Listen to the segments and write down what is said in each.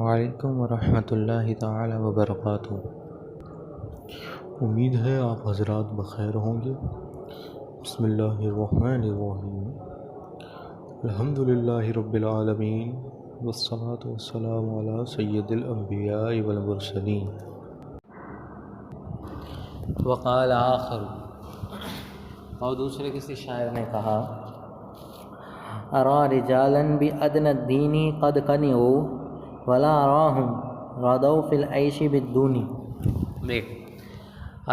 علیکم ورحمۃ اللہ تعالی وبرکاتہ۔ امید ہے آپ حضرات بخیر ہوں گے۔ بسم اللہ الرحمن الرحیم۔ الحمد للہ رب العالمین والصلاة والسلام علی سید الانبیاء والمرسلین۔ وقال آخر، اور دوسرے کسی شاعر نے کہا، ارا رجالا بأدنى الدین قد قنعوا ولا اراهم رضوا فی العیش بالدون۔ دیکھ،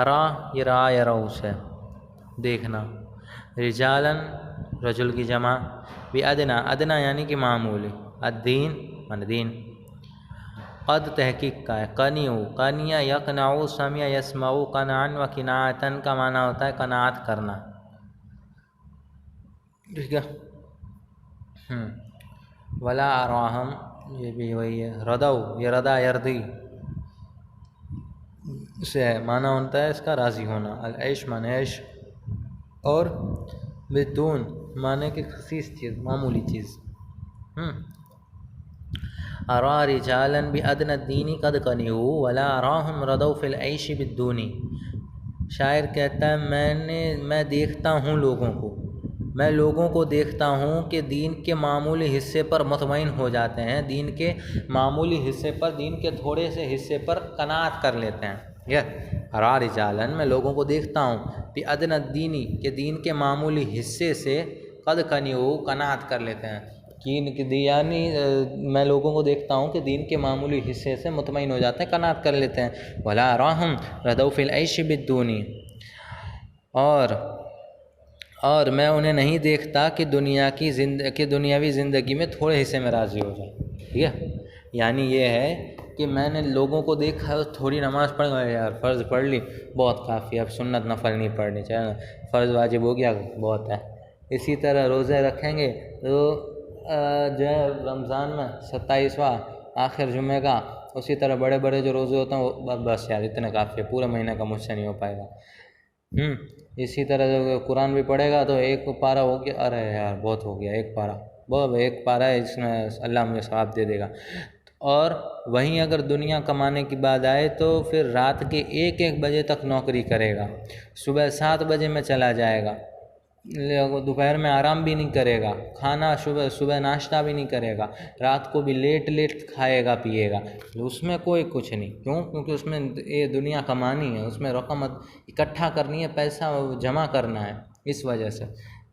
ارا یہ را یروس ہے دیکھنا، رجالن رجل کی جمع، بأدنى ادنا یعنی کہ معمولی، الدین من دین، قد تحقیق کا ہے، قنعوا قنع یقنع سمع یسمع قنعا و قناعتا کا معنی ہوتا ہے قناعت کرنا، ٹھیک ہے۔ ولا اراہم یہ بھی وہی ہے، ردو یہ ردا یردی سے ہے، معنی ہوتا ہے اس کا راضی ہونا، العیش معنی عیش، اور بدون معنی کہ خصیص چیز معمولی چیز۔ ارا رجالا بأدنى الدین قد قنعوا ولا اراہم رضوا فی العیش بالدون۔ شاعر کہتا ہے میں دیکھتا ہوں لوگوں کو دیکھتا ہوں کہ دین کے معمولی حصے پر مطمئن ہو جاتے ہیں، دین کے معمولی حصے پر، دین کے تھوڑے سے حصے پر قناعت کر لیتے ہیں۔ ارا رجالا میں لوگوں کو دیکھتا ہوں، بأدنى الدین کہ دین کے معمولی حصے سے، قد قنعوا قناعت کر لیتے ہیں، یعنی میں لوگوں کو دیکھتا ہوں کہ دین کے معمولی حصے سے مطمئن ہو جاتے ہیں، قناعت کر لیتے ہیں۔ ولا اراہم رضوا فی العیش بالدون، اور میں انہیں نہیں دیکھتا کہ دنیاوی زندگی میں تھوڑے حصے میں راضی ہو جائیں، ٹھیک ہے۔ یعنی یہ ہے کہ میں نے لوگوں کو دیکھا تھوڑی نماز پڑھ گئے، یار فرض پڑھ لی بہت کافی، اب سنت نفل نہیں پڑھنی چاہیے، فرض واجب ہو گیا بہت ہے۔ اسی طرح روزے رکھیں گے تو جو ہے رمضان میں 27واں آخر جمعے کا، اسی طرح بڑے بڑے جو روزے ہوتے ہیں وہ بس یار اتنے کافی ہے، پورے مہینے کا مجھ سے نہیں ہو پائے گا۔ اسی طرح جو قرآن بھی پڑھے گا تو ایک پارہ ہو گیا، ارے یار بہت ہو گیا ایک پارہ ہے، اس میں اللہ مجھے ثواب دے دے گا۔ اور وہیں اگر دنیا کمانے کی بات آئے تو پھر رات کے 1 بجے تک نوکری کرے گا، صبح 7 بجے میں چلا جائے گا، دوپہر میں آرام بھی نہیں کرے گا، کھانا صبح ناشتہ بھی نہیں کرے گا، رات کو بھی لیٹ کھائے گا پیے گا، اس میں کوئی کچھ نہیں۔ کیونکہ اس میں یہ دنیا کمانی ہے، اس میں رقم اکٹھا کرنی ہے، پیسہ جمع کرنا ہے، اس وجہ سے۔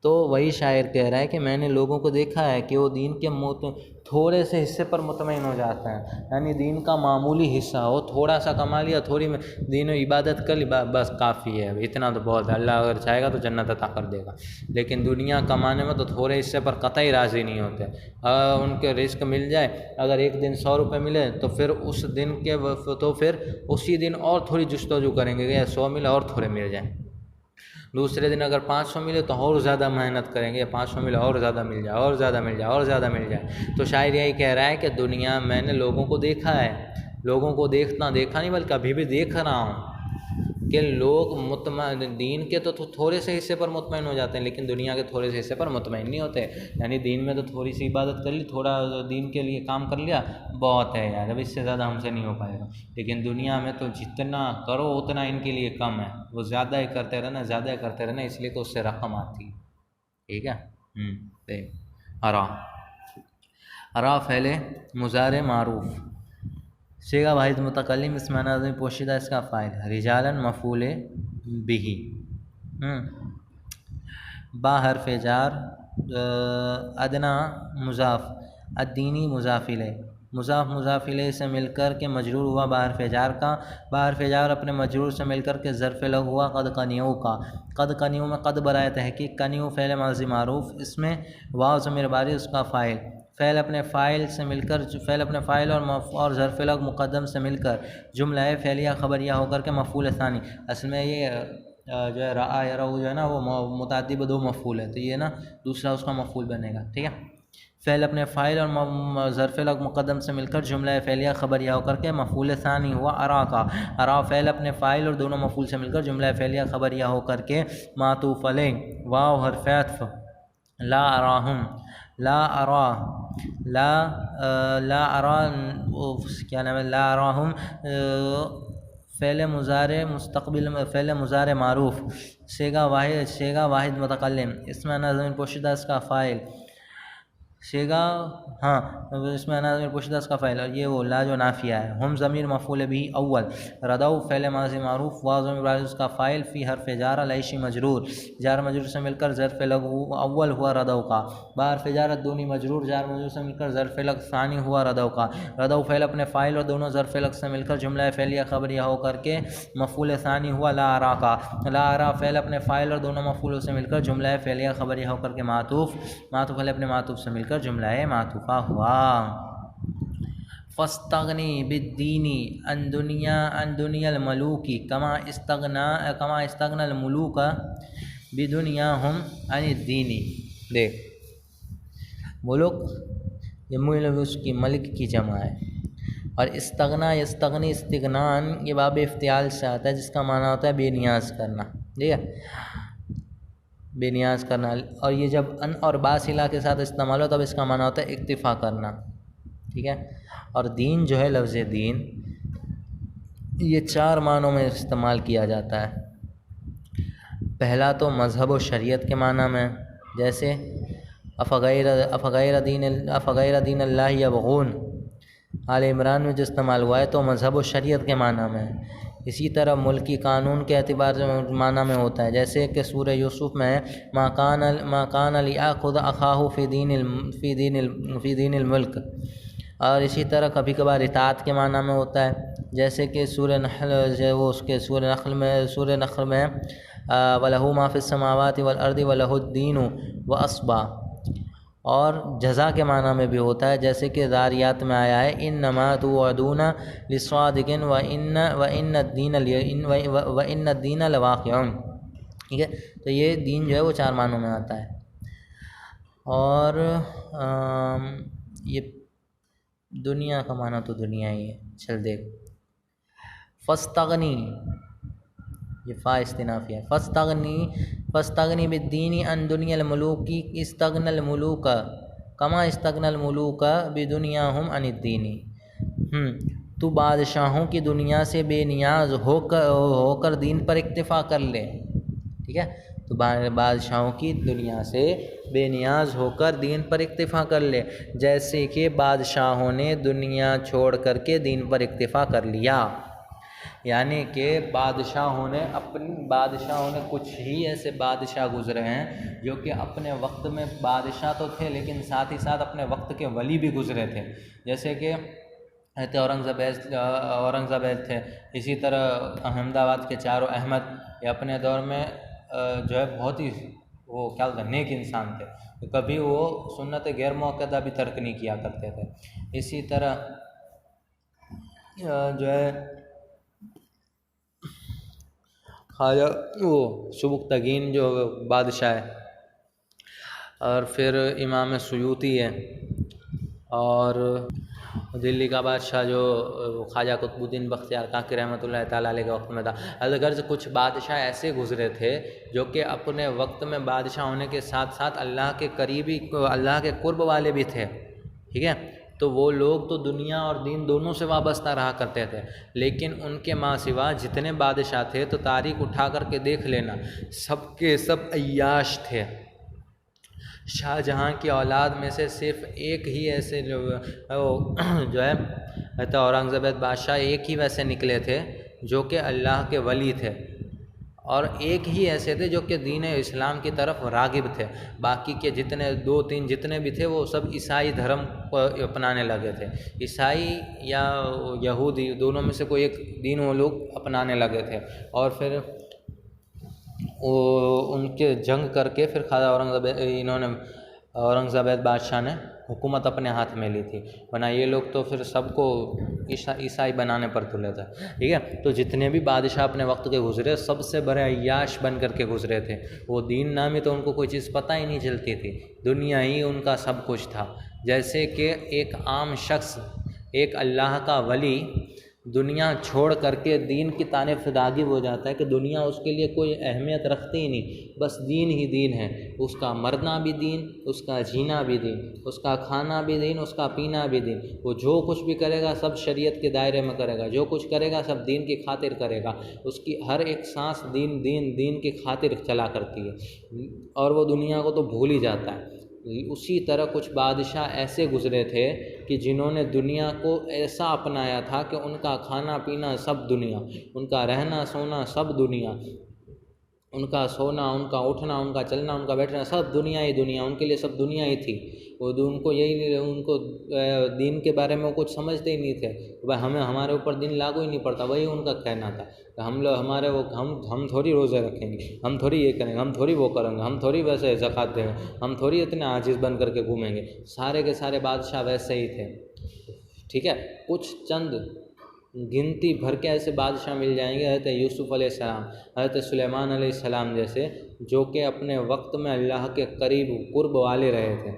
تو وہی شاعر کہہ رہا ہے کہ میں نے لوگوں کو دیکھا ہے کہ وہ دین کے تھوڑے سے حصے پر مطمئن ہو جاتے ہیں، یعنی دین کا معمولی حصہ ہو، تھوڑا سا کما لیا، تھوڑی دین و عبادت کر لی، بس کافی ہے، اتنا تو بہت ہے، اللہ اگر چاہے گا تو جنت عطا کر دے گا۔ لیکن دنیا کمانے میں تو تھوڑے حصے پر قطعی راضی نہیں ہوتے، ان کے رزق مل جائے، اگر ایک دن 100 روپے ملے تو پھر اس دن کے پھر اسی دن اور تھوڑی جستجو کریں گے کہ 100 ملے اور تھوڑے مل جائیں، دوسرے دن اگر 500 ملے تو اور زیادہ محنت کریں گے، 500 ملے اور زیادہ مل جائے، اور زیادہ مل جائے، اور زیادہ مل جائے۔ تو شاعر یہی کہہ رہا ہے کہ دنیا میں نے لوگوں کو دیکھا ہے، لوگوں کو دیکھا نہیں بلکہ ابھی بھی دیکھ رہا ہوں کہ لوگ دین کے تو تھوڑے سے حصے پر مطمئن ہو جاتے ہیں، لیکن دنیا کے تھوڑے سے حصے پر مطمئن نہیں ہوتے۔ یعنی دین میں تو تھوڑی سی عبادت کر لی، تھوڑا دین کے لیے کام کر لیا، بہت ہے یار، اب اس سے زیادہ ہم سے نہیں ہو پائے گا۔ لیکن دنیا میں تو جتنا کرو اتنا ان کے لیے کم ہے، وہ زیادہ ہی کرتے رہنا، اس لیے کہ اس سے رقم آتی ہے، ٹھیک ہے۔ ارا فعل مضارع معروف، صیغہ واحد متکلم، اس معنی میں پوشیدہ اس کا فاعل، رجالا مفعول به، با حرف جار، ادنا مضاف، الدینی مضاف الیہ، مضاف الیہ سے مل کر کے مجرور ہوا با حرف جار کا، با حرف جار اپنے مجرور سے مل کر کے ظرف لغو ہوا قد قنعوا کا، قد قنعوا میں قد برائے تحقیق، قنعوا فعل ماضی معروف، اس میں واو ضمیر باری اس کا فاعل، فعل اپنے فاعل اور ظرف لغو مقدم سے مل کر جملہ فعلیہ خبریہ ہو کر کے مفعول ثانی، اصل میں یہ جو ہے رأى يروا جو ہے نا وہ متعدی بدو مفعول ہے، تو یہ نا دوسرا اس کا مفعول بنے گا، ٹھیک ہے۔ فعل اپنے فاعل اور ظرف لغو مقدم سے مل کر جملہ فعلیہ خبریہ ہو کر کے مفعول ثانی ہوا ارا کا، ارا فعل اپنے فاعل اور دونوں مفعول سے مل کر جملہ فعلیہ خبریہ ہو کر کے معطوف علیہ، واو حرف عطف، لا اراہم، لا ارا لا ارا کیا نام ہے، لا اراہم فعل مضارع مستقبل، فعل مضارع معروف، صیغہ واحد متکلم، اسم انا ضمیر پوشیدہ اس کا فاعل، صیغہ ہاں اس میں انا ضمیر پوشیدہ اس کا فاعل، اور یہ وہ لا جو نافیہ ہے، ہم ضمیر مفعول بھی اول، ردو فعل ماضی معروف، واو ضمیر بارز اس کا فاعل، فی حرف جار علیشی مجرور، جار مجرور سے مل کر ظرف لغو اول ہوا ردو کا، با حرف جار دونی مجرور، جار مجرور سے مل کر ظرف لغ ثانی ہوا ردو کا، ردو فعل اپنے فاعل اور دونوں ظرف لغ سے مل کر جملہ فعلیہ خبریہ ہو کر کے مفعول ثانی ہوا لا ارا کا، لا ارا فعل اپنے فاعل اور دونوں مفعولوں سے مل کر جملہ فعلیہ خبریہ ہو کر کے معطوف فعل اپنے معطوف سے مل کر جملہ معطوفہ ہوا۔ فاستغنی بالدینی عن دنیا الملوک کما استغنا الملوک بدنیاہم عن الدین۔ دیکھ ملوک یہ ملک اس کی ملک کی جمع ہے، اور استغنا یستغنی استغنان یہ باب افتعال سے آتا ہے جس کا معنی ہوتا ہے بے نیاز کرنا، ٹھیک ہے، بے نیاز کرنا، اور یہ جب ان اور باصلہ کے ساتھ استعمال ہو تب اس کا معنی ہوتا ہے اکتفا کرنا، ٹھیک ہے۔ اور دین جو ہے لفظ دین یہ 4 معنوں میں استعمال کیا جاتا ہے۔ پہلا تو مذہب و شریعت کے معنی میں، جیسے افغیر دین اللہ یبغون، آل عمران میں جو استعمال ہوا ہے تو مذہب و شریعت کے معنی میں۔ اسی طرح ملکی قانون کے اعتبار سے معنی میں ہوتا ہے، جیسے کہ سورہ یوسف میں ما کان لیأخذ اخاہ فی دین الملک، اور اسی طرح کبھی کبھار اطاعت کے معنی میں ہوتا ہے، جیسے کہ سورہ نحل سورہ نحل میں وَلَهُ مَا فِي السَّمَاوَاتِ وَالْأَرْضِ وَلَهُ الدِّينُ وَأَصْبَا، اور جزا کے معنی میں بھی ہوتا ہے، جیسے کہ ذاریات میں آیا ہے انما توعدون لصادق وان الدین لواقع، ٹھیک ہے۔ تو یہ دین جو ہے وہ 4 معنوں میں آتا ہے۔ اور یہ دنیا کا معنی تو دنیا ہی ہے، چل دیکھ، فاستغنی یہ فا استنافی ہے، فاستغنی بالدین عن دنیا الملوک استغنى الملوک کما استغنى الملوک بدنیاہم عن الدین۔ تو بادشاہوں کی دنیا سے بے نیاز ہو کر دین پر اکتفا کر لے، ٹھیک ہے، تو بادشاہوں کی دنیا سے بے نیاز ہو کر دین پر اکتفا کر لے، جیسے کہ بادشاہوں نے دنیا چھوڑ کر کے دین پر اکتفا کر لیا، یعنی کہ بادشاہوں نے کچھ ہی ایسے بادشاہ گزرے ہیں جو کہ اپنے وقت میں بادشاہ تو تھے لیکن ساتھ ہی ساتھ اپنے وقت کے ولی بھی گزرے تھے، جیسے کہ اورنگزیب تھے، اسی طرح احمد آباد کے چاروں احمد، یہ اپنے دور میں جو ہے بہت ہی وہ کیا بولتے ہیں نیک انسان تھے، کبھی وہ سنت غیر موقدہ بھی ترک نہیں کیا کرتے تھے۔ اسی طرح جو ہے خواجہ وہ سبکتگین جو بادشاہ ہے، اور پھر امام سیوطی ہے، اور دلی کا بادشاہ جو خواجہ قطب الدین بختیار کاکی رحمۃ اللہ تعالیٰ علیہ کے وقت میں تھا۔ الغرض کچھ بادشاہ ایسے گزرے تھے جو کہ اپنے وقت میں بادشاہ ہونے کے ساتھ ساتھ اللہ کے قریبی اللہ کے قرب والے بھی تھے، ٹھیک ہے، تو وہ لوگ تو دنیا اور دین دونوں سے وابستہ رہا کرتے تھے، لیکن ان کے ماں سوا جتنے بادشاہ تھے تو تاریخ اٹھا کر کے دیکھ لینا سب کے سب عیاش تھے۔ شاہ جہاں کی اولاد میں سے صرف ایک ہی ایسے جو ہے اورنگزیب بادشاہ ایک ہی ویسے نکلے تھے جو کہ اللہ کے ولی تھے، اور ایک ہی ایسے تھے جو کہ دین اسلام کی طرف راغب تھے، باقی کے جتنے 2-3 جتنے بھی تھے وہ سب عیسائی دھرم کو اپنانے لگے تھے، عیسائی یا یہودی دونوں میں سے کوئی ایک دین وہ لوگ اپنانے لگے تھے، اور پھر ان کے جنگ کر کے پھر خواجہ اورنگزیب بادشاہ نے حکومت اپنے ہاتھ میں لی تھی، ورنہ یہ لوگ تو پھر سب کو عیسائی بنانے پر تلے تھے، ٹھیک ہے۔ تو جتنے بھی بادشاہ اپنے وقت کے گزرے سب سے بڑے عیاش بن کر کے گزرے تھے، وہ دین نامی تو ان کو کوئی چیز پتہ ہی نہیں چلتی تھی، دنیا ہی ان کا سب کچھ تھا۔ جیسے کہ ایک عام شخص، ایک اللہ کا ولی دنیا چھوڑ کر کے دین کی طرف راغب ہو جاتا ہے کہ دنیا اس کے لیے کوئی اہمیت رکھتی ہی نہیں، بس دین ہی دین ہے، اس کا مرنا بھی دین، اس کا جینا بھی دین، اس کا کھانا بھی دین، اس کا پینا بھی دین، وہ جو کچھ بھی کرے گا سب شریعت کے دائرے میں کرے گا، جو کچھ کرے گا سب دین کی خاطر کرے گا، اس کی ہر ایک سانس دین دین دین کی خاطر چلا کرتی ہے، اور وہ دنیا کو تو بھول ہی جاتا ہے۔ اسی طرح کچھ بادشاہ ایسے گزرے تھے کہ جنہوں نے دنیا کو ایسا اپنایا تھا کہ ان کا کھانا پینا سب دنیا، ان کا رہنا سونا سب دنیا، ان کا سونا، ان کا اٹھنا، ان کا چلنا، ان کا بیٹھنا سب دنیا ہی دنیا، ان کے لیے سب دنیا ہی تھی۔ ان کو یہی، ان کو دین کے بارے میں کچھ سمجھتے ہی نہیں تھے، بھائی ہمارے اوپر دین لاگو ہی نہیں پڑتا، وہی ان کا کہنا تھا کہ ہم لوگ ہمارے وہ ہم تھوڑی روزے رکھیں گے، ہم تھوڑی یہ کریں گے، ہم تھوڑی وہ کریں گے، ہم تھوڑی ویسے زکوٰۃ دیں گے، ہم تھوڑی اتنے عاجز بن کر کے گھومیں گے۔ سارے کے سارے بادشاہ ویسے ہی تھے، ٹھیک ہے۔ کچھ چند گنتی بھر کے ایسے بادشاہ مل جائیں گے، حضرت یوسف علیہ السلام، حضرت سلیمان علیہ السلام جیسے، جو کہ اپنے وقت میں اللہ کے قریب قرب والے رہے تھے،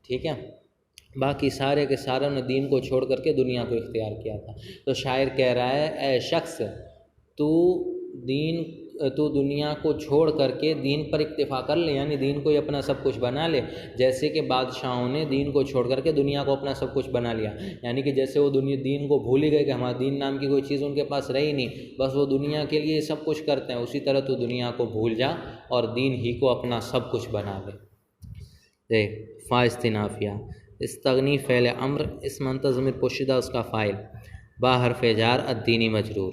ٹھیک ہے۔ باقی سارے کے ساروں نے دین کو چھوڑ کر کے دنیا کو اختیار کیا تھا۔ تو شاعر کہہ رہا ہے، اے شخص تو دنیا کو چھوڑ کر کے دین پر اکتفا کر لے، یعنی دین کو ہی اپنا سب کچھ بنا لے، جیسے کہ بادشاہوں نے دین کو چھوڑ کر کے دنیا کو اپنا سب کچھ بنا لیا، یعنی کہ جیسے وہ دین کو بھول ہی گئے کہ ہمارا دین نام کی کوئی چیز ان کے پاس رہی نہیں، بس وہ دنیا کے لیے سب کچھ کرتے ہیں، اسی طرح تو دنیا کو بھول جا اور دین ہی کو اپنا سب کچھ بنا لے۔ دیکھ فاستنافیہ استغنی فعل امر، اس منتظم پوشیدہ اس کا فاعل، با حرف جار الدینی مجرور،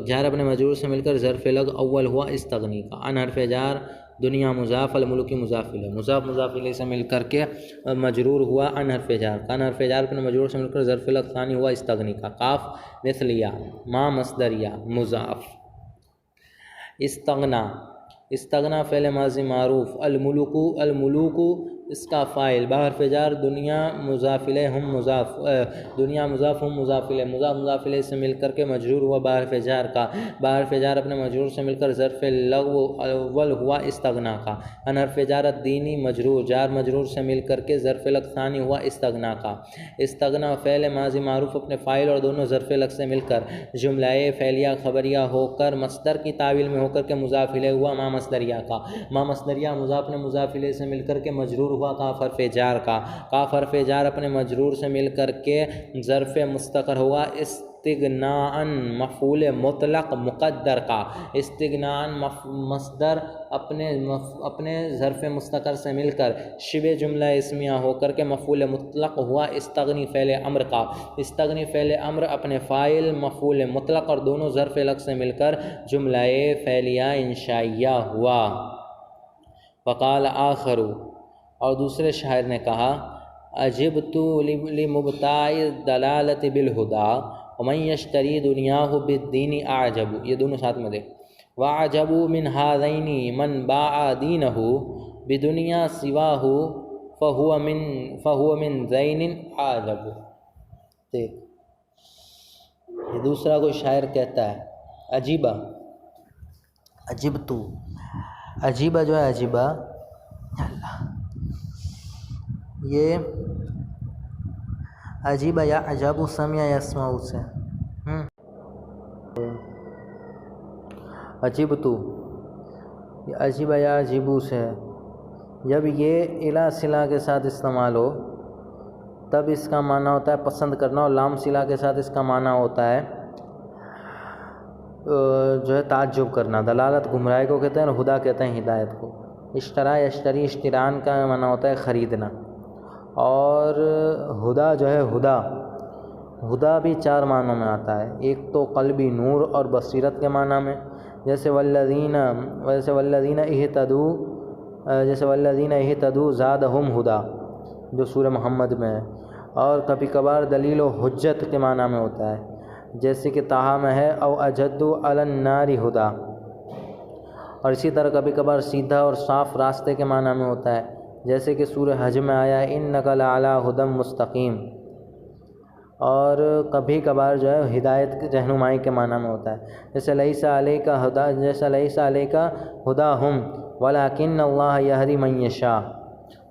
جار اپنے مجرور سے مل کر ظرف لغ اول ہوا استغنی کا، ان حرف جار دنیا مضاف الملکی مضاف الیہ، مضاف مضاف الیہ سے مل کر کے مجرور ہوا ان حرف جار کا، ان حرف جار اپنے مجرور سے مل کر ظرف لغ ثانی ہوا استغنی کا، قاف مثلیہ، ما مصدریہ مضاف، استغنا استغنا فعل ماضی معروف، الملوک اس کا فاعل، با حرف جار دنیا مضاف الیہ ہم مضاف، دنیا مضاف ہم مضاف الیہ، مضاف مضاف الیہ سے مل کر کے مجرور ہوا با حرف جار کا، با حرف جار اپنے مجرور سے مل کر ظرف لغو اول ہوا استغنا کا، ان حرف جار الدینی مجرور، جار مجرور سے مل کر کے ظرف لغ ثانی ہوا استغنا کا، استغنا فعل ماضی معروف اپنے فاعل اور دونوں ظرف لغ سے مل کر جملہ فعلیہ خبریہ ہو کر مصدر کی تعویل میں ہو کر کے مضاف الیہ ہوا ما مصدریہ کا، ما مصدریہ مضاف نے مضاف الیہ سے مل کر کے مجرور ہوا کاف حرف جار کا، کاف حرف جار اپنے مجرور سے مل کر کے ظرف مستقر ہوا استغناء مفعول مطلق مقدر کا، استغناء مصدر اپنے ظرف مستقر سے مل کر شبہ جملہ اسمیہ ہو کر کے مفعول مطلق ہوا استغنی فعل امر کا، استغنی فعل امر اپنے فاعل مفعول مطلق اور دونوں ظرف لغ سے مل کر جملہ فعلیہ انشائیہ ہوا۔ وقال آخر، اور دوسرے شاعر نے کہا، عجبت لمبتاع الدلالۃ بالہدیٰ ومن یشتری دنیاہ بالدین اعجب، یہ دونوں ساتھ میں دے، واعجب من ہذین من باع دینہ بدنیا سواہ فہو من زین اعجب۔ دیکھ یہ دوسرا کوئی شاعر کہتا ہے، عجیبہ، عجبتو، عجیبہ جو ہے عجیبہ، یہ عجیبہ یا عجب سمع یسمع سے، عجبتو عجیبہ یا عجیبو سے، جب یہ الا صلہ کے ساتھ استعمال ہو تب اس کا معنی ہوتا ہے پسند کرنا، اور لام صلہ کے ساتھ اس کا معنی ہوتا ہے جو ہے تعجب کرنا۔ دلالت گمراہی کو کہتے ہیں اور ہدا کہتے ہیں ہدایت کو۔ اشترا یشتری اشتران کا معنی ہوتا ہے خریدنا، اور ہدا جو ہے ہدا بھی چار معنوں میں آتا ہے، ایک تو قلبی نور اور بصیرت کے معنی میں، جیسے والذین اہتدوا زادہم ہدا جو سورہ محمد میں ہے، اور کبھی کبھار دلیل و حجت کے معنی میں ہوتا ہے، جیسے کہ طٰہٰ میں ہے او اجد علی النار ہدا، اور اسی طرح کبھی کبھار سیدھا اور صاف راستے کے معنی میں ہوتا ہے، جیسے کہ سورہ حج میں آیا انک لعلی ہدی مستقیم، اور کبھی کبھار جو ہے ہدایت رہنمائی کے معنی میں ہوتا ہے، جیسے لیس علیک ہدا، جیسا لیس علیک ہداہم ولکن اللہ یہدی من یشاء،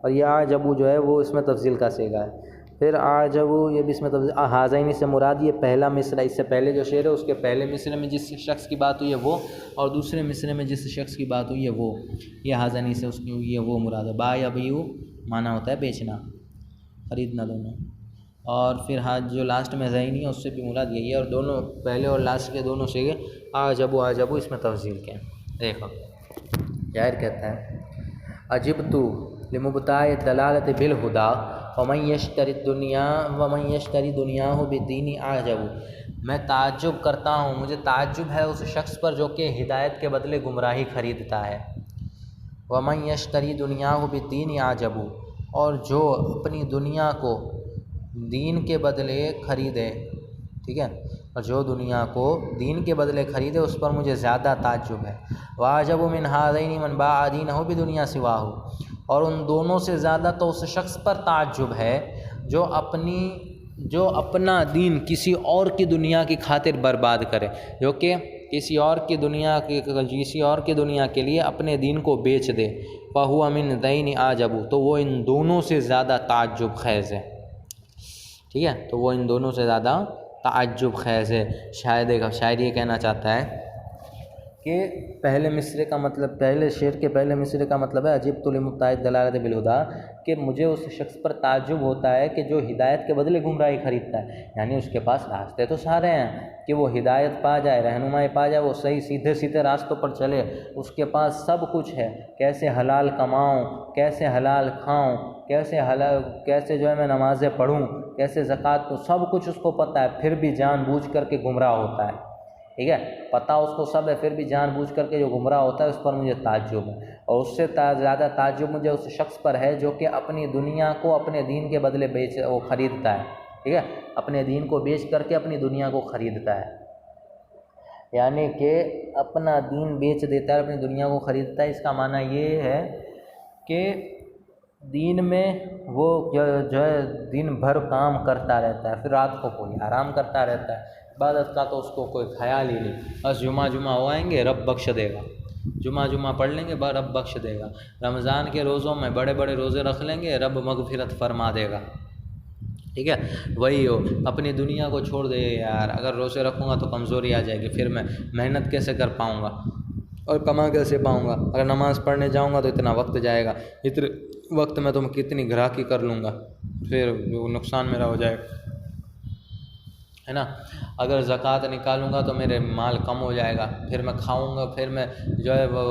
اور یہ اعجبوا جو ہے وہ اس میں تفضیل کا صیغہ ہے. پھر اعجبوا یہ بھی اس میں تفضیل. ہذین سے مراد یہ پہلا مصرع، اس سے پہلے جو شعر ہے اس کے پہلے مصرع میں جس شخص کی بات ہوئی ہے وہ، اور دوسرے مصرع میں جس شخص کی بات ہوئی ہے وہ. یہ ہذین سے اس کی یہ وہ مراد ہے. با یبیع معنی ہوتا ہے بیچنا، خریدنا دونوں. اور پھر جو لاسٹ میں زینی ہے اس سے بھی مراد یہی ہے. اور دونوں پہلے اور لاسٹ کے دونوں صیغے اعجبوا اس میں تفضیل کے ہیں. دیکھو شاعر کہتا ہے عجبت لمبتاع الدلالۃ بالہدیٰ ومن یشتری دنیاہ بالدین اعجب. میں تعجب کرتا ہوں، مجھے تعجب ہے اس شخص پر جو کہ ہدایت کے بدلے گمراہی خریدتا ہے. ومن یشتری دنیاہ بالدین اعجب، اور جو اپنی دنیا کو دین کے بدلے خریدے، ٹھیک ہے، اور جو دنیا کو دین کے بدلے خریدے اس پر مجھے زیادہ تعجب ہے. واعجب من ہذین من باع دینہ بدنیا سواہ، اور ان دونوں سے زیادہ تو اس شخص پر تعجب ہے جو اپنا دین کسی اور کی دنیا کی خاطر برباد کرے، جو کہ کسی اور کی دنیا کے لیے اپنے دین کو بیچ دے. فہو من ذین اعجب، تو وہ ان دونوں سے زیادہ تعجب خیز ہے. ٹھیک ہے، تو وہ ان دونوں سے زیادہ تعجب خیز ہے. شاعر یہ کہنا چاہتا ہے کہ پہلے مصرعے کا مطلب، پہلے شعر کے پہلے مصرعے کا مطلب ہے عجبت لمبتاع الدلالۃ بالہدیٰ، کہ مجھے اس شخص پر تعجب ہوتا ہے کہ جو ہدایت کے بدلے گمراہی خریدتا ہے. یعنی اس کے پاس راستے تو سارے ہیں کہ وہ ہدایت پا جائے، رہنمائی پا جائے، وہ صحیح سیدھے راستوں پر چلے، اس کے پاس سب کچھ ہے. کیسے حلال کماؤں، کیسے حلال کھاؤں، کیسے جو ہے میں نمازیں پڑھوں، کیسے زکوٰۃ کو، سب کچھ اس کو پتہ ہے، پھر بھی جان بوجھ کر کے گمراہ ہوتا ہے. ٹھیک ہے، پتہ اس کو سب ہے، پھر بھی جان بوجھ کر کے جو گمراہ ہوتا ہے اس پر مجھے تعجب ہے. اور اس سے زیادہ تعجب مجھے اس شخص پر ہے جو کہ اپنی دنیا کو اپنے دین کے بدلے خریدتا ہے. ٹھیک ہے، اپنے دین کو بیچ کر کے اپنی دنیا کو خریدتا ہے. یعنی کہ اپنا دین بیچ دیتا ہے، اپنی دنیا کو خریدتا ہے. اس کا معنی یہ ہے کہ دین میں وہ جو ہے دن بھر کام کرتا رہتا ہے، پھر رات کو کوئی آرام کرتا رہتا ہے. عبادت کا تو اس کو کوئی خیال ہی نہیں. بس جمعہ ہو آئیں گے رب بخش دے گا، جمعہ پڑھ لیں گے رب بخش دے گا. رمضان کے روزوں میں بڑے روزے رکھ لیں گے، رب مغفرت فرما دے گا. ٹھیک ہے، وہی ہو اپنی دنیا کو چھوڑ دے. یار اگر روزے رکھوں گا تو کمزوری آ جائے گی، پھر میں محنت کیسے کر پاؤں گا اور کما کیسے پاؤں گا. اگر نماز پڑھنے جاؤں گا تو اتنا وقت جائے گا، اتنے وقت میں تو میں کتنی گراہکی کر لوں گا، پھر نقصان میرا ہو جائے گا، ہے نا. اگر زکوٰۃ نکالوں گا تو میرے مال کم ہو جائے گا، پھر میں کھاؤں گا، پھر میں جو ہے وہ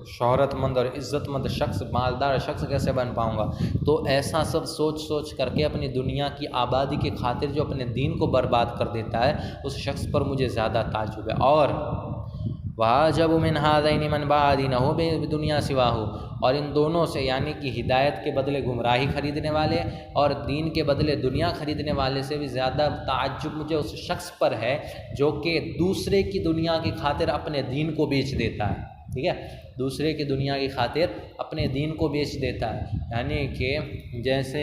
شہرت مند اور عزت مند شخص، مالدار شخص کیسے بن پاؤں گا. تو ایسا سب سوچ کر کے اپنی دنیا کی آبادی کی خاطر جو اپنے دین کو برباد کر دیتا ہے اس شخص پر مجھے زیادہ تعجب ہے. اور وَعَجَبُ مِنْ هَذَيْنِ مَنْ بَاعَ دِينَهُ بِدُنْيَا سِوَاهُ، اور ان دونوں سے یعنی کہ ہدایت کے بدلے گمراہی خریدنے والے اور دین کے بدلے دنیا خریدنے والے سے بھی زیادہ تعجب مجھے اس شخص پر ہے جو کہ دوسرے کی دنیا کی خاطر اپنے دین کو بیچ دیتا ہے. ٹھیک ہے، دوسرے کی دنیا کی خاطر اپنے دین کو بیچ دیتا ہے. یعنی کہ جیسے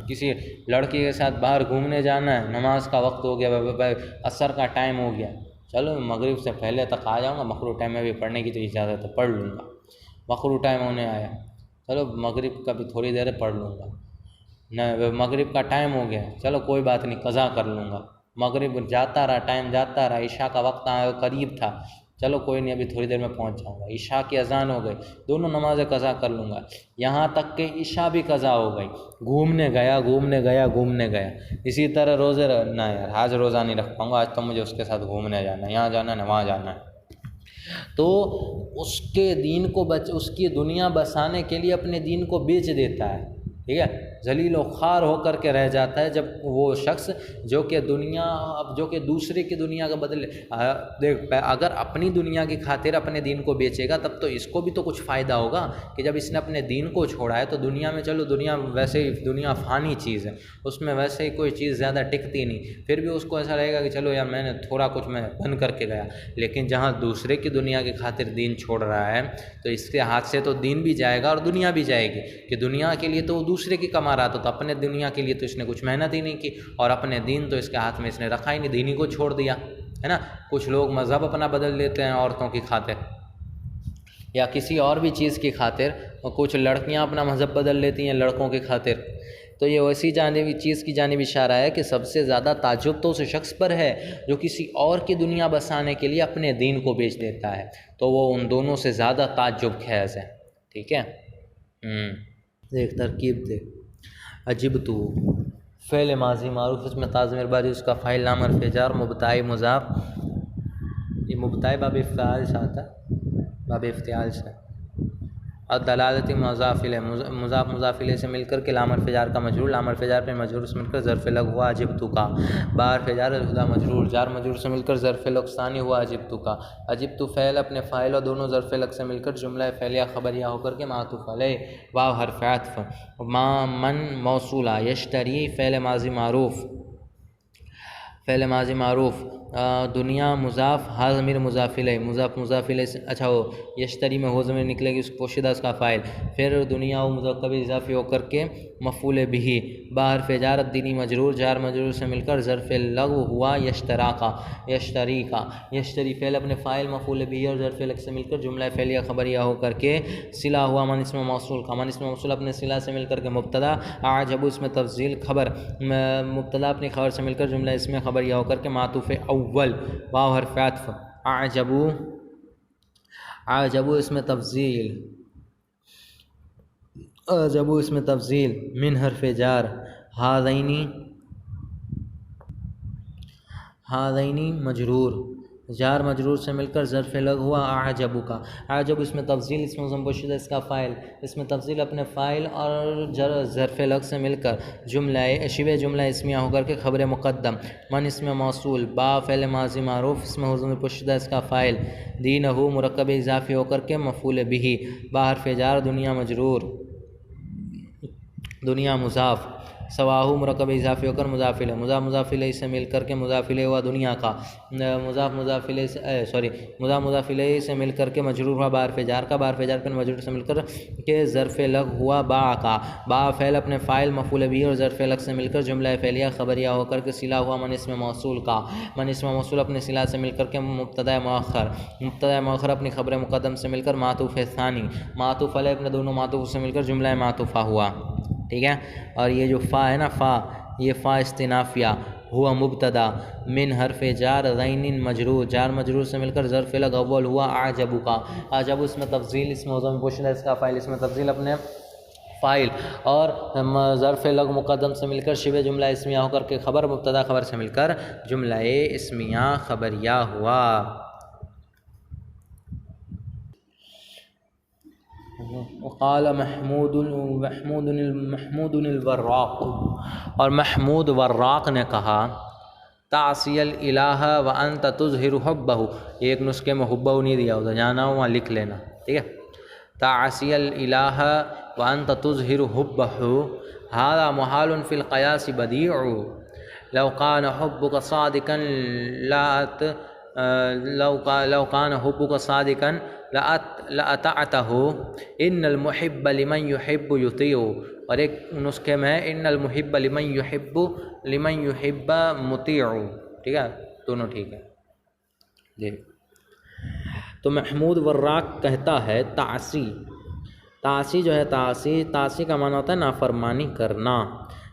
کسی لڑکی کے ساتھ باہر گھومنے جانا ہے، نماز کا وقت ہو گیا، عصر کا ٹائم ہو گیا، چلو مغرب سے پہلے تک آ جاؤں گا، مغرب ٹائم میں بھی پڑھنے کی تو اجازت ہے، پڑھ لوں گا. مغرب ٹائم ہونے آیا، چلو مغرب کا بھی تھوڑی دیر پڑھ لوں گا. مغرب کا ٹائم ہو گیا، چلو کوئی بات نہیں، قضا کر لوں گا. مغرب جاتا رہا، ٹائم جاتا رہا، عشاء کا وقت قریب تھا، چلو کوئی نہیں ابھی تھوڑی دیر میں پہنچ جاؤں گا. عشاء کی اذان ہو گئی، دونوں نمازیں قضا کر لوں گا. یہاں تک کہ عشاء بھی قضا ہو گئی، گھومنے گیا. اسی طرح روزے نہ یار آج روزہ نہیں رکھ پاؤں گا، آج تو مجھے اس کے ساتھ گھومنے جانا ہے، یہاں جانا ہے وہاں جانا ہے. تو اس کے دین کو اس کی دنیا بسانے کے لیے اپنے دین کو بیچ دیتا ہے. ٹھیک ہے، ذلیل و خوار ہو کر کے رہ جاتا ہے جب وہ شخص جو کہ دوسرے کی دنیا کا بدلے. دیکھ اگر اپنی دنیا کی خاطر اپنے دین کو بیچے گا تب تو اس کو بھی تو کچھ فائدہ ہوگا کہ جب اس نے اپنے دین کو چھوڑا ہے تو دنیا میں، چلو دنیا ویسے ہی دنیا فانی چیز ہے، اس میں ویسے ہی کوئی چیز زیادہ ٹکتی نہیں، پھر بھی اس کو ایسا رہے گا کہ چلو یار میں نے تھوڑا کچھ میں بن کر کے گیا. لیکن جہاں دوسرے کی دنیا کی خاطر دین چھوڑ رہا ہے تو اس کے ہاتھ سے تو دین بھی جائے گا اور دنیا بھی جائے گی. کہ دنیا کے لیے تو وہ دوسرے کی کما رہا تھا، تو اپنے دنیا کے لیے تو اس نے کچھ محنت ہی نہیں کی، اور اپنے دین تو اس کے ہاتھ میں اس نے رکھا ہی نہیں، دین ہی کو چھوڑ دیا، ہے نا. کچھ لوگ مذہب اپنا بدل لیتے ہیں عورتوں کی خاطر یا کسی اور بھی چیز کی خاطر، اور کچھ لڑکیاں اپنا مذہب بدل لیتی ہیں لڑکوں کی خاطر. تو یہ ویسی چیز کی جانب اشارہ ہے کہ سب سے زیادہ تعجب تو اس شخص پر ہے جو کسی اور کی دنیا بسانے کے لیے اپنے دین کو بیچ دیتا ہے، تو وہ ان دونوں سے زیادہ تعجب خیز ہے. ٹھیک ہے. دیکھ ترکیب دیکھ. عجب تو فعل ماضی معروف، اس میں تازمیر باری اس کا فاعل نام حرف جر مبتداء مضاف، یہ مبتداء باب افتعال سے آتا ہے، باب افتعال سے. اور دلالت مضاف الیہ، مضاف الیہ سے مل کر کے لام حرف جر کا مجرور، لام حرف جر پہ مجرور سے مل کر ظرف لغو ہوا عجبت کا. با حرف جر الہدا مجرور، جار مجرور سے مل کر ظرف لغو ثانی ہوا عجبت کا. عجبت فعل اپنے فاعل اور دونوں ظرف لغو سے مل کر جملہ فعلیہ خبریہ ہو کر کے معطوف علیہ. واو حرف عطف. من موصولہ. یشتری فعل ماضی معروف، فعل ماضی معروف. دنیا مضاف، ہا ضمیر مضاف الیہ، مضاف الیہ سے اچھا ہو یشتری میں ہو ضمیر نکلے گی اس پوشیدہ اس کا فاعل. پھر دنیا و مذکر اضافی ہو کر کے مفعول بہ. با حرف جر الدینی مجرور، جار مجرور سے مل کر ظرف لغو ہوا یشترا کا، یشتری کا. یشتری فعل اپنے فاعل مفعول بہ اور ظرف لغو سے مل کر جملہ فعلیہ خبریہ ہو کر کے صلہ ہوا من اسم موصول کا. من اسم موصول اپنے صلہ سے مل کر کے مبتدا. اعجب اس میں تفضیل خبر، مبتدا اپنی خبر سے مل کر جملہ اس میں خبریہ ہو کر کے معطوف اول. واو حرف عطف. اعجبو، اعجبو اس میں تفضیل، اعجبو اس میں تفضیل. من حرف جار، ہذینی، ہذینی مجرور، جار مجرور سے مل کر ظرف لغو ہوا اعجبو کا. اعجب اس میں تفضیل اسم ضم پوشیدہ اس کا فاعل، اس میں تفضیل اپنے فاعل اور ظرف لغو سے مل کر جملہ شبہ جملہ اسمیہ ہو کر کے خبر مقدم. من اسم موصول، با فعل ماضی معروف، اس میں ضم پوشیدہ اس کا فاعل. دینہ مرکب اضافی ہو کر کے مفعول بہ. با حرف جار دنیا مجرور، دنیا مضاف. سواہو مرکب اضافی ہو کر مضاف الیہ، مضاف الیہ سے مل کر کے مضاف الیہ ہوا دنیا کا. مضاف الیہ سے مضاف الیہ سے مل کر کے مجرور ہوا با حرف جار کا. با حرف جار پر مجرور سے مل کر کے ظرف لغو ہوا با کا. با فعل اپنے فاعل مفعول بہ اور ظرف لغو سے مل کر جملہ فعلیہ خبریہ ہو کر کے صلہ ہوا من اسم موصول کا. من اسم موصول اپنے صلہ سے مل کر کے مبتدا مؤخر، مبتدا مؤخر اپنی خبر مقدم سے مل کر معطوف ثانی. معطوف علیہ اپنے دونوں معطوف سے مل کر جملہ معطوفہ ہوا. ٹھیک ہے. اور یہ جو فا ہے نا، فا، یہ فا استنافیہ ہوا مبتدا. من حرف جار غین مجرور، جار مجرور سے مل کر ظرف لغو اول ہوا اعجبو کا. اعجبو اس میں تفضیل اسم ضم پوشیدہ اس کا فاعل، اس میں تفضیل اپنے فاعل اور ظرف لغو مقدم سے مل کر شبہ جملہ اسمیہ ہو کر کے خبر مبتدا خبر سے مل کر جملہ اسمیہ خبریہ ہوا. وقال محمود الوراق، اور محمود وراق نے کہا تعصی الالہ وانت تظہر حبہ. ایک نسخے میں حبہ نہیں دیا ہوتا، جانا وہاں لکھ لینا. ٹھیک ہے. تعصی الالہ وانت تظہر حبہ ھذا محال فی القیاس بدیع لو کان حبک صادقا لو کان حبک صادقا لأطعته ان المحب لمن يحب يطيع. اور ایک نسخے میں ہے ان المحب لمن يحب مطیع. ٹھیک ہے، دونوں ٹھیک ہے. دیکھ تو محمود وراق کہتا ہے تعصی، تعصی جو ہے تعصی کا معنی ہوتا ہے نافرمانی کرنا.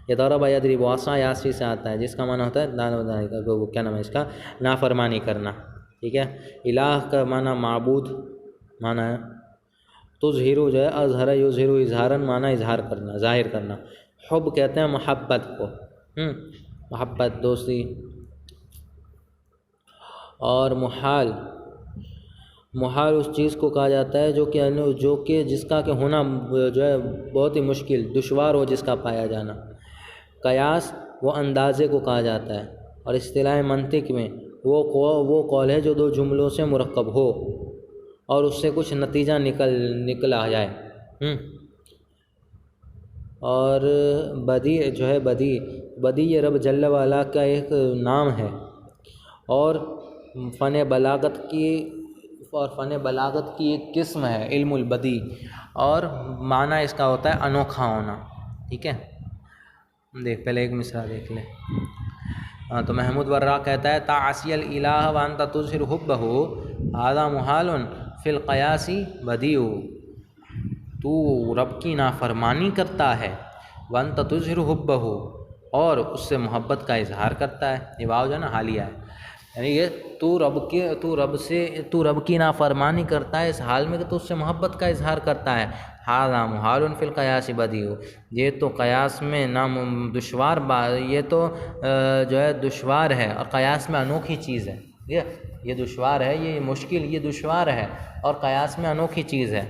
یہ ضرب یضرب عصا یاسی سے آتا ہے جس کا معنی ہوتا ہے کیا نام ہے اس کا، نافرمانی کرنا. ٹھیک ہے. الہ کا معنی معبود معنی ہے. تظہر جو ہے اظہر یظہر اظہارن معنی اظہار کرنا، ظاہر کرنا. حب کہتے ہیں محبت کو، محبت دوستی. اور محال، محال اس چیز کو کہا جاتا ہے جو کہ جس کا کہ ہونا جو ہے بہت ہی مشکل دشوار ہو، جس کا پایا جانا. قیاس وہ اندازے کو کہا جاتا ہے، اور اصطلاح منطق میں وہ قول ہے جو دو جملوں سے مرکب ہو اور اس سے کچھ نتیجہ نکل آ جائے. اور بدیع جو ہے بدیع یہ رب جل وعلا کا ایک نام ہے اور فن بلاغت کی ایک قسم ہے علم البدیع، اور معنی اس کا ہوتا ہے انوکھا ہونا. ٹھیک ہے. دیکھ پہلے ایک مثال دیکھ لیں. تو محمود وراق کہتا ہے تعصی الالہ وانت تظہر حبہ ھذا محال فی القیاس بدیع. تو رب کی نافرمانی کرتا ہے، وَأَنْتَ تُظْهِرُ حُبَّهُ، اور اس سے محبت کا اظہار کرتا ہے. یہ واو جو ہے نا حالیہ ہے، یعنی یہ تو رب کی نافرمانی کرتا ہے اس حال میں کہ تو اس سے محبت کا اظہار کرتا ہے. ھذا محال فی القیاس بدیع، یہ تو قیاس میں دشوار یہ تو جو ہے دشوار ہے اور قیاس میں انوکھی چیز ہے. یہ دشوار ہے، یہ مشکل، یہ دشوار ہے اور قیاس میں انوکھی چیز ہے.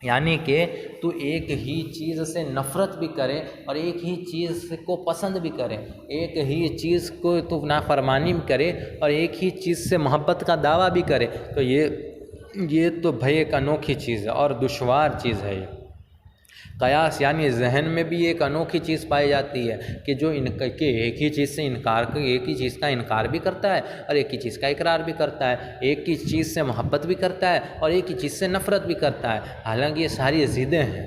یعنی کہ تو ایک ہی چیز سے نفرت بھی کرے اور ایک ہی چیز کو پسند بھی کرے، ایک ہی چیز کو تو نافرمانی بھی کرے اور ایک ہی چیز سے محبت کا دعویٰ بھی کرے، تو یہ تو بھائی ایک انوکھی چیز ہے اور دشوار چیز ہے. یہ قیاس یعنی ذہن میں بھی ایک انوکھی چیز پائی جاتی ہے کہ جو کہ ایک ہی چیز سے ایک ہی چیز کا انکار بھی کرتا ہے اور ایک ہی چیز کا اقرار بھی کرتا ہے، ایک ہی چیز سے محبت بھی کرتا ہے اور ایک ہی چیز سے نفرت بھی کرتا ہے. حالانکہ یہ ساری ضدیں ہیں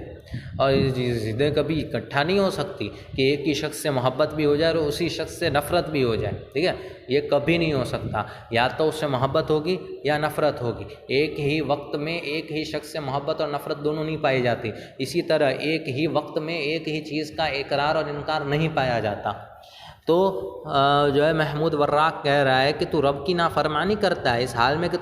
اور یہ ضدیں کبھی اکٹھا نہیں ہو سکتی کہ ایک ہی شخص سے محبت بھی ہو جائے اور اسی شخص سے نفرت بھی ہو جائے. ٹھیک ہے، یہ کبھی نہیں ہو سکتا، یا تو اس سے محبت ہوگی یا نفرت ہوگی. ایک ہی وقت میں ایک ہی شخص سے محبت اور نفرت دونوں نہیں پائی جاتی. اسی طرح ایک ہی وقت میں ایک ہی چیز کا اقرار اور انکار نہیں پایا جاتا. تو جو ہے محمود وراق کہہ رہا ہے کہ تو رب کی نافرمانی کرتا ہے اس حال میں کہ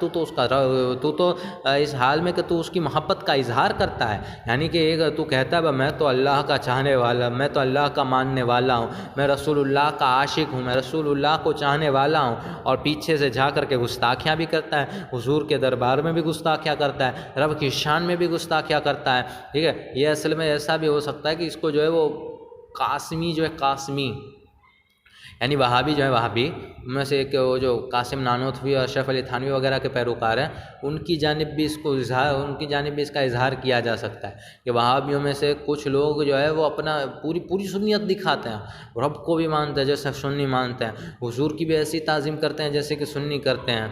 اس حال میں کہ تو اس کی محبت کا اظہار کرتا ہے. یعنی کہ تو کہتا ہے میں تو اللہ کا چاہنے والا، میں تو اللہ کا ماننے والا ہوں، میں رسول اللہ کا عاشق ہوں، میں رسول اللہ کو چاہنے والا ہوں، اور پیچھے سے جا کر کے گستاخیاں بھی کرتا ہے، حضور کے دربار میں بھی گستاخیاں کرتا ہے، رب کی شان میں بھی گستاخیاں کرتا ہے. ٹھیک ہے، یہ اصل میں ایسا بھی ہو سکتا ہے کہ اس کو جو ہے وہ قاسمی یعنی وہابی جو ہے وہابی میں سے ایک وہ جو قاسم نانوتوی اور اشرف علی تھانوی وغیرہ کے پیروکار ہیں، ان کی جانب بھی اس کا اظہار کیا جا سکتا ہے کہ وہابیوں میں سے کچھ لوگ جو ہے وہ اپنا پوری سنیت دکھاتے ہیں، رب کو بھی مانتے ہیں جیسے سنی مانتے ہیں، حضور کی بھی ایسی تعظیم کرتے ہیں جیسے کہ سنی کرتے ہیں،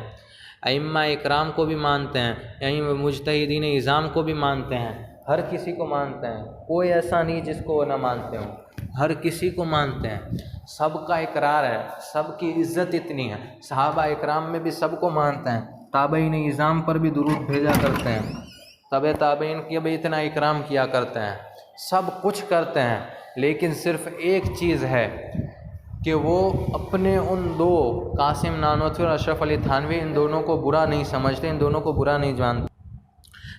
ائمہ اکرام کو بھی مانتے ہیں، یعنی مجتہدین اعظام کو بھی مانتے ہیں، ہر کسی کو مانتے ہیں، کوئی ایسا نہیں جس کو وہ نہ مانتے ہوں، ہر کسی کو مانتے ہیں، سب کا اقرار ہے، سب کی عزت اتنی ہے. صحابہ اکرام میں بھی سب کو مانتے ہیں، تابعین اعظام پر بھی درود بھیجا کرتے ہیں، تابع تابعین کے بھی اتنا اکرام کیا کرتے ہیں، سب کچھ کرتے ہیں، لیکن صرف ایک چیز ہے کہ وہ اپنے ان دو قاسم نانوتوی اور اشرف علی تھانوی ان دونوں کو برا نہیں سمجھتے، ان دونوں کو برا نہیں جانتے.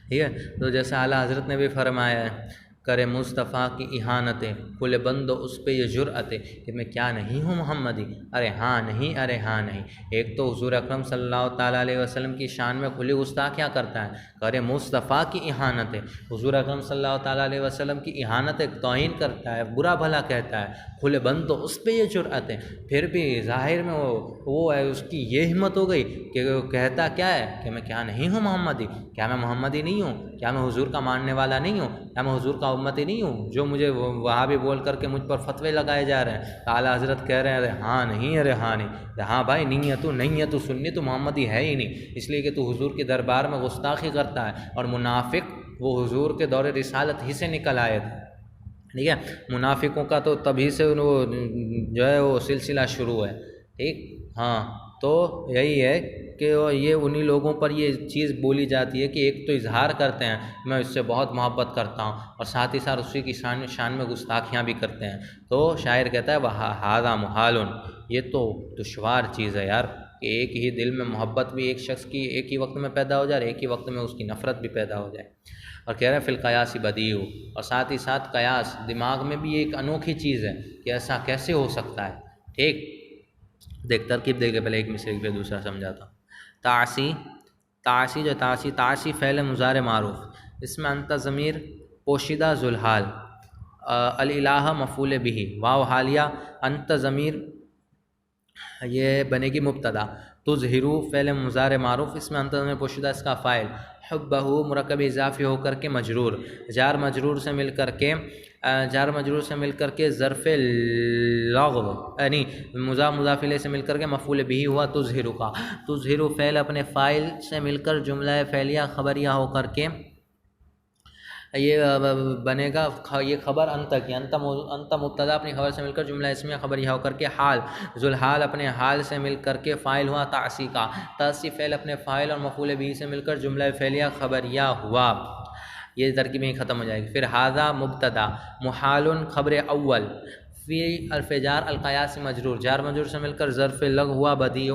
ٹھیک ہے، تو جیسے اعلیٰ حضرت نے بھی فرمایا ہے، کرے مصطفیٰ کی اہانتیں کھلے بند اس پہ یہ جرأتیں کہ میں کیا نہیں ہوں محمدی، ارے ہاں نہیں، ارے ہاں نہیں. ایک تو حضور اکرم صلی اللہ تعالیٰ علیہ وسلم کی شان میں کھلی گستاخیاں کرتا ہے، کرے مصطفیٰ کی اہانتیں، حضور اکرم صلی اللہ تعالیٰ علیہ وسلم کی اہانتیں توہین کرتا ہے، برا بھلا کہتا ہے، کھلے بند تو اس پہ یہ جرأتیں. پھر بھی ظاہر میں وہ ہے، اس کی یہ ہمت ہو گئی کہ وہ کہتا کیا ہے کہ میں کیا نہیں ہوں محمدی، کیا میں محمدی نہیں ہوں، کیا میں حضور کا ماننے والا نہیں ہوں، کیا میں حضور کا امتی نہیں ہوں جو مجھے وہاں بھی بول کر کے مجھ پر فتوے لگائے جا رہے ہیں. اعلیٰ حضرت کہہ رہے ہیں ارے ہاں نہیں، ارے ہاں نہیں، ہاں بھائی نہیں ہے تو سنی، تو محمدی ہے ہی نہیں، اس لیے کہ تو حضور کے دربار میں گستاخی کرتا ہے، اور منافق وہ حضور کے دور رسالت ہی سے نکل آئے تھے. ٹھیک ہے، منافقوں کا تو تبھی سے وہ جو ہے وہ سلسلہ شروع ہے. ٹھیک، ہاں، تو یہی ہے کہ یہ انہی لوگوں پر یہ چیز بولی جاتی ہے کہ ایک تو اظہار کرتے ہیں میں اس سے بہت محبت کرتا ہوں، اور ساتھ ہی ساتھ اسی کی شان میں گستاخیاں بھی کرتے ہیں. تو شاعر کہتا ہے ھذا محال، یہ تو دشوار چیز ہے یار کہ ایک ہی دل میں محبت بھی ایک شخص کی ایک ہی وقت میں پیدا ہو جائے، ایک ہی وقت میں اس کی نفرت بھی پیدا ہو جائے. اور کہہ رہے ہیں فی القیاس بدیع، اور ساتھ ہی ساتھ قیاس دماغ میں بھی ایک انوکھی چیز ہے کہ ایسا کیسے ہو سکتا ہے. ٹھیک، ترکیب دیکھ کے پہلے ایک مثال پہ دوسرا سمجھاتا ہوں. تعصی فعل مضارع معروف، اس میں انت ضمیر پوشیدہ ذوالحال، الالہ مفعول بہ، واو حالیہ، انت ضمیر یہ بنے گی مبتدا، تظہرو فعل مضارع معروف، اس میں انت ضمیر پوشیدہ اس کا فاعل، حبہ مرکب اضافی ہو کر کے مجرور، جار مجرور سے مل کر کے ظرف لغو یعنی مضاف الیہ سے مل کر کے مفعول بہ ہوا تظہرو کا. تظہرو فعل اپنے فاعل سے مل کر جملہ فعلیہ خبریہ ہو کر کے یہ بنے گا، یہ خبر انت کی، انت مبتدا اپنی خبر سے مل کر جملہ اسمیہ خبریہ ہو کر کے حال، ذوالحال اپنے حال سے مل کر کے فاعل ہوا تعصی کا، تعصی فعل اپنے فاعل اور مفعول بہ سے مل کر جملہ فعلیہ خبریہ ہوا. یہ ترکیب ہی ختم ہو جائے گی. پھر ھذا مبتدا محال خبر اول فی حرف جار القیاس مجرور جار مجرور سے مل کر ظرف لغ ہوا بدیع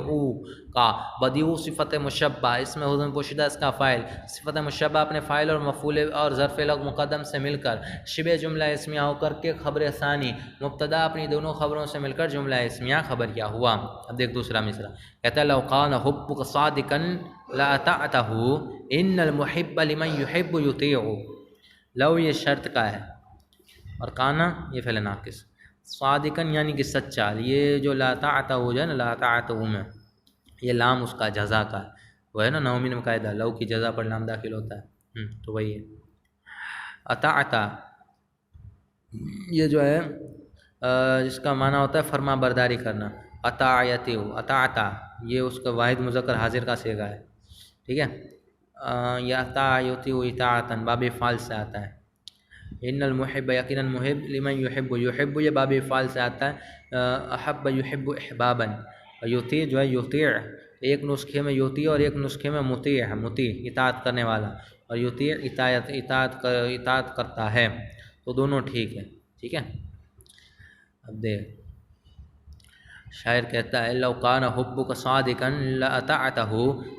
کا. بدیع صفت مشبہ اس میں حضم پوشیدہ اس کا فاعل صفت مشبہ اپنے فاعل اور مفعول اور ظرف لغ مقدم سے مل کر شبہ جملہ اسمیہ ہو کر کے خبر ثانی مبتدا اپنی دونوں خبروں سے مل کر جملہ اسمیہ خبریہ ہوا. اب دیکھ دوسرا مصرع کہتا ہے لو کان حبک صادقا لاطعتہ ان المحب لمن یحب یطیع. لو یہ شرط کا ہے اور کانا یہ فعل ناقص. صادقاً یعنی کہ سچا، یہ جو لا طاعتہ ہو جائے نا لا طاعتہ میں یہ لام اس کا جزا کا ہے، وہ ہے نا نومی میں قاعدہ لو کی جزا پر لام داخل ہوتا ہے تو وہی ہے. اطاعتہ یہ جو ہے جس کا معنی ہوتا ہے فرما برداری کرنا. اطاعتہ اطاعتہ یہ اس کا واحد مذکر حاضر کا صیغہ ہے. ٹھیک ہے، یہ اطاعتہ اطاعتاً باب فعل سے آتا ہے. ان المحب یقیناً محب لمن یحب یحب یہ باب فعل سے آتا ہے. احب یحب احبابا. یطیع جو ہے یطیع ایک نسخے میں یطیع اور ایک نسخے میں مطیع ہے، مطیع اطاعت کرنے والا، اور یطیع اطاعت کرتا ہے، تو دونوں ٹھیک ہے. ٹھیک ہے، اب دیکھ شاعر کہتا ہے لو کان حبک صادقا لاطعتہ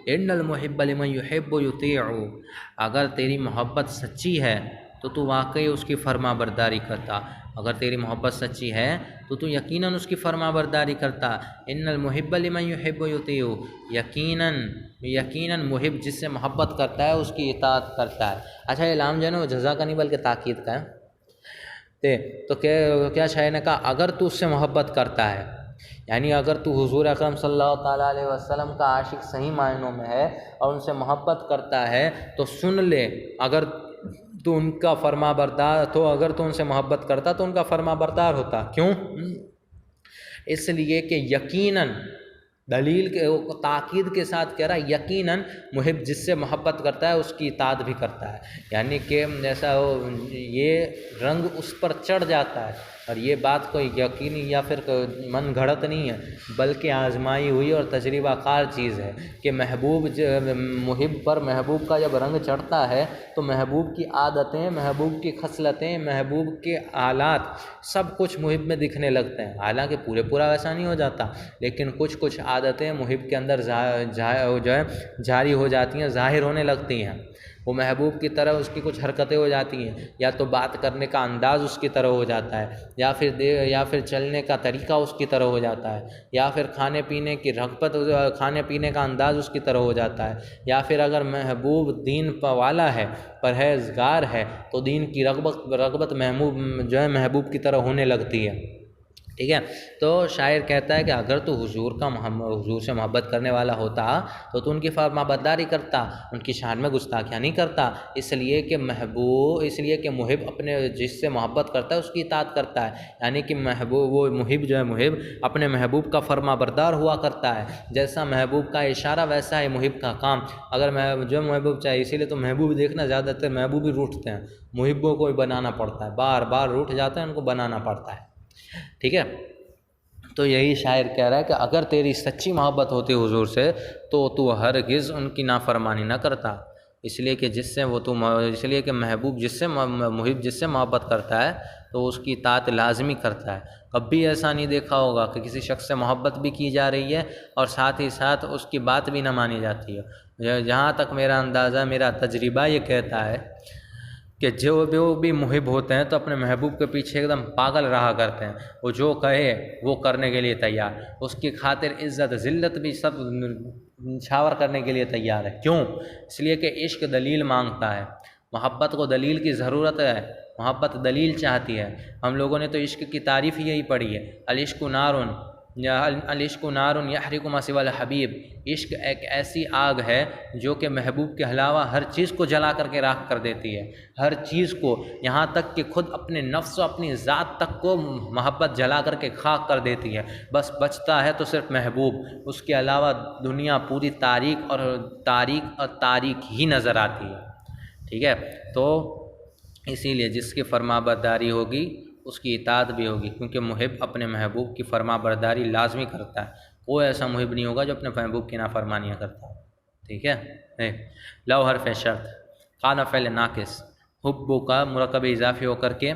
ان المحب لمن یحب یطیع. اگر تیری محبت سچی ہے تو تو واقعی اس کی فرما برداری کرتا. اگر تیری محبت سچی ہے تو تو یقیناً اس کی فرما برداری کرتا. ان المحب لمن یحب یطیع یقیناً محب جس سے محبت کرتا ہے اس کی اطاعت کرتا ہے. اچھا یہ لام جو ہے نا وہ جزا کا نہیں بلکہ تاکید کا ہے. تو کیا شاعر نے کہا اگر تو اس سے محبت کرتا ہے، یعنی اگر تو حضور اکرم صلی اللہ تعالیٰ علیہ وسلم کا عاشق صحیح معنوں میں ہے اور ان سے محبت کرتا ہے تو سن لے، اگر تو ان کا فرما بردار تو اگر تو ان سے محبت کرتا تو ان کا فرما بردار ہوتا. کیوں؟ اس لیے کہ یقیناً دلیل کے تاکید کے ساتھ کہہ رہا ہے یقیناً محب جس سے محبت کرتا ہے اس کی اطاعت بھی کرتا ہے. یعنی کہ ایسا یہ رنگ اس پر چڑھ جاتا ہے. اور یہ بات کوئی یقینی یا پھر من گھڑت نہیں ہے بلکہ آزمائی ہوئی اور تجربہ کار چیز ہے کہ محبوب محب پر محبوب کا جب رنگ چڑھتا ہے تو محبوب کی عادتیں، محبوب کی خصلتیں، محبوب کے آلات سب کچھ محب میں دکھنے لگتے ہیں. حالانکہ پورا ویسا نہیں ہو جاتا لیکن کچھ عادتیں محب کے اندر جو ہے جاری ہو جاتی ہیں، ظاہر ہونے لگتی ہیں. وہ محبوب کی طرح اس کی کچھ حرکتیں ہو جاتی ہیں، یا تو بات کرنے کا انداز اس کی طرح ہو جاتا ہے، یا پھر چلنے کا طریقہ اس کی طرح ہو جاتا ہے، یا پھر کھانے پینے کی رغبت، کھانے پینے کا انداز اس کی طرح ہو جاتا ہے، یا پھر اگر محبوب دین والا ہے، پرہیزگار ہے تو دین کی رغبت محبوب کی طرح ہونے لگتی ہے. ٹھیک ہے، تو شاعر کہتا ہے کہ اگر تو حضور سے محبت کرنے والا ہوتا تو ان کی فرما برداری کرتا، ان کی شان میں گستاخیاں نہیں کرتا. اس لیے کہ محب اپنے جس سے محبت کرتا ہے اس کی اطاعت کرتا ہے. یعنی کہ وہ محب اپنے محبوب کا فرما بردار ہوا کرتا ہے. جیسا محبوب کا اشارہ ویسا ہے محب کا کام. اگر محبوب چاہے، اسی لیے تو محبوب دیکھنا زیادہ تر محبوب ہی روٹھتے ہیں، محبوں کو ہی بنانا پڑتا ہے، بار بار روٹھ جاتے ہیں، ان کو بنانا پڑتا ہے. ٹھیک ہے، تو یہی شاعر کہہ رہا ہے کہ اگر تیری سچی محبت ہوتی حضور سے تو ہرگز ان کی نافرمانی نہ کرتا. اس لیے کہ محب جس سے محبت کرتا ہے تو اس کی اطاعت لازمی کرتا ہے. کبھی ایسا نہیں دیکھا ہوگا کہ کسی شخص سے محبت بھی کی جا رہی ہے اور ساتھ ہی ساتھ اس کی بات بھی نہ مانی جاتی ہے. جہاں تک میرا اندازہ، میرا تجربہ یہ کہتا ہے کہ جو بھی محب ہوتے ہیں تو اپنے محبوب کے پیچھے ایک دم پاگل رہا کرتے ہیں. وہ جو کہے وہ کرنے کے لیے تیار، اس کی خاطر عزت ذلت بھی سب چھاور کرنے کے لیے تیار ہے. کیوں؟ اس لیے کہ عشق دلیل مانگتا ہے، محبت کو دلیل کی ضرورت ہے، محبت دلیل چاہتی ہے. ہم لوگوں نے تو عشق کی تعریف یہی پڑھی ہے، العشق نار یحرق ما سوى الحبیب. عشق ایک ایسی آگ ہے جو کہ محبوب کے علاوہ ہر چیز کو جلا کر کے راکھ کر دیتی ہے، ہر چیز کو، یہاں تک کہ خود اپنے نفس و اپنی ذات تک کو محبت جلا کر کے خاک کر دیتی ہے. بس بچتا ہے تو صرف محبوب، اس کے علاوہ دنیا پوری تاریک ہی نظر آتی ہے. ٹھیک ہے، تو اسی لیے جس کی فرما برداری ہوگی اس کی اطاعت بھی ہوگی، کیونکہ محب اپنے محبوب کی فرما برداری لازمی کرتا ہے. کوئی ایسا محب نہیں ہوگا جو اپنے محبوب کی نافرمانیاں کرتا ہے. ٹھیک ہے، لو حرف شرط، کان فعل ناقص، حب کا مرکب اضافی ہو کر کے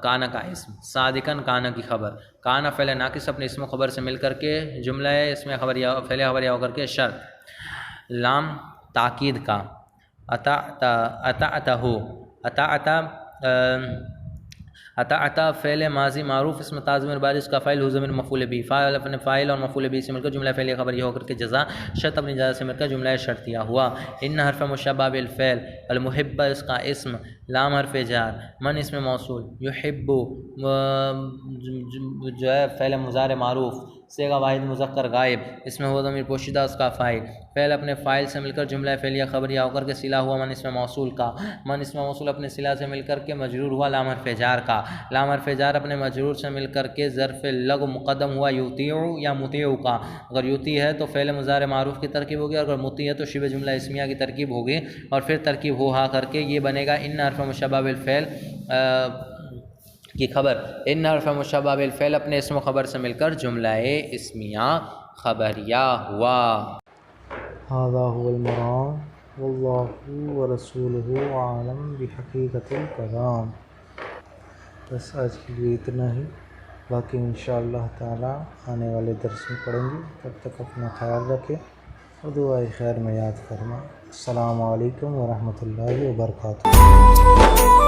کانا کا اسم، صادقاً کانا کی خبر، کانا فعل ناقص اپنے اسم و خبر سے مل کر کے جملہ ہے اس میں خبریہ فعل خبریہ ہو کر کے شرط، لام تاکید کا، اطعتہ اطعتہ فعل ماضی معروف اسم تاضمیر بارز کا فاعل ضمیر مفعول بھی، فاعل اپنے فاعل اور مفعول بھی سے مل کر جملہ فعلیہ خبریہ ہو کر کے جزا، شرط اپنی جزا سے مل کر جملہ شرطیہ ہوا۔ ان حرف مشبہ بالفعل، المحب اس کا اسم، لام حرف جار، من اسم موصول، یحب جو ہے فعل مضارع معروف، صیغہ واحد مذکر غائب، اس میں ہوا ضمیر پوشیدہ اس کا فاعل، فعل اپنے فاعل سے مل کر جملہ فعلیہ خبریہ ہو کر کے صلہ ہوا من اسم موصول کا، من اسم موصول اپنے صلہ سے مل کر کے مجرور ہوا لام حرف جار کا، لام حرف جار اپنے مجرور سے مل کر کے ظرف لغو مقدم ہوا یطیع یا مطیع کا، اگر یطیع ہے تو فعل مضارع معروف کی ترکیب ہوگی، اور اگر مطیع ہے تو شبہ جملہ اسمیہ کی ترکیب ہوگی، اور پھر ترکیب ہو ہا کر کے یہ بنے گا ان حرف مشبہ بالفعل کی خبر، ان حرف مشبہ بالفعل اپنے اسم و خبر سے مل کر جملہ اسمیہ خبریہ ہوا۔ هذا هو المرام واللہ ورسولہ عالم بحقیقت الکلام۔ بس آج کے لیے اتنا ہی، باقی انشاءاللہ تعالی آنے والے درس میں پڑھیں گے۔ تب تک اپنا خیال رکھیں اور دعائے خیر میں یاد فرمائیں۔ السلام علیکم ورحمۃ اللہ وبرکاتہ۔